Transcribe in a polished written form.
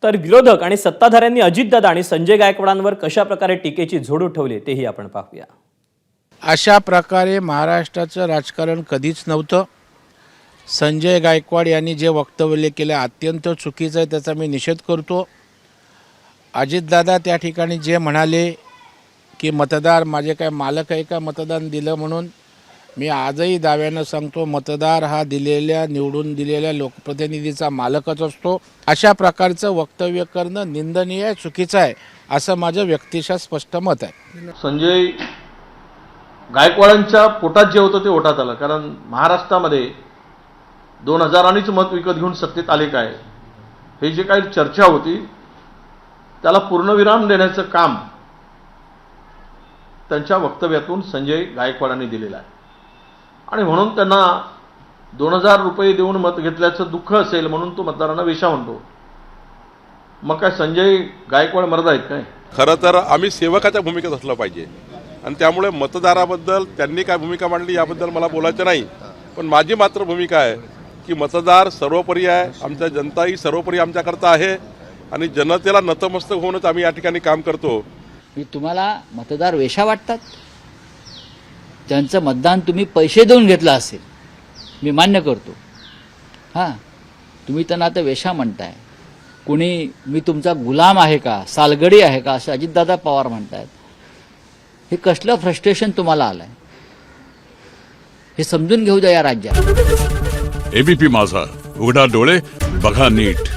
तर विरोधक आणि सत्ताधाऱ्यांनी अजितदादा आणि संजय गायकवाडांवर कशा प्रकारे टीकेची झोड उठवली तेही आपण पाहूया। अशा प्रकारे महाराष्ट्राचं राजकारण कधीच नव्हतं। संजय गायकवाड यांनी जे वक्तव्य केले अत्यंत चुकीचं आहे, त्याचा मी निषेध करतो। अजितदादा त्या ठिकाणी जे म्हणाले की मतदार माझे काय मालक आहे का मतदान दिलं म्हणून, मी आजही दाव्यानं सांगतो मतदार हा निवडून दिलेल्या लोकप्रतिनिधीचा मालकच असतो। अशा प्रकारचं वक्तव्य करणं निंदनीय आहे, चुकीचं आहे असं माझं व्यक्तिशः स्पष्ट मत आहे। संजय गायकवाडांच्या पोटात जे होतं ते ओठात आलं, कारण महाराष्ट्रामध्ये 2000 मत विकत घेऊन सत्तेत आले काय हे जे काही चर्चा होती त्याला पूर्णविराम देण्याचं काम त्यांच्या वक्तव्यातून संजय गायकवाडांनी दिलेलं आहे। आणि म्हणून त्यांना 2000 रुपये देऊन मत घेतल्याचं दुःख असेल म्हणून तो मतदारांना वेशा म्हणतो। मग काय संजय गायकवाड मर्द आहेत काय? खरं तर आम्ही सेवकाच्या भूमिकेत असलं पाहिजे आणि त्यामुळे मतदाराबद्दल त्यांनी काय भूमिका मांडली याबद्दल मला बोलायचं नाही, पण माझी मात्र भूमिका आहे की मतदार सर्वोपरी आहे, आमच्या जनताही सर्वोपरी आमच्याकरता आहे आणि जनतेला नतमस्तक होऊनच आम्ही या ठिकाणी काम करतो। मी तुम्हाला मतदार वेशा वाटतात, त्यांचं मतदान तुम्ही पैसे देऊन घेतलं असेल, मी मान्य करतो। हां, तुम्ही त्यांना आता वेशा म्हणताय, कुणी मी तुमचा गुलाम आहे का, सालगडी आहे का असं अजितदादा पवार म्हणतायत। हे कसलं फ्रस्ट्रेशन तुम्हाला आलंय हे समजून घेऊ द्या या राज्यात। एबीपी माझा, उघडा डोळे बघा नीट।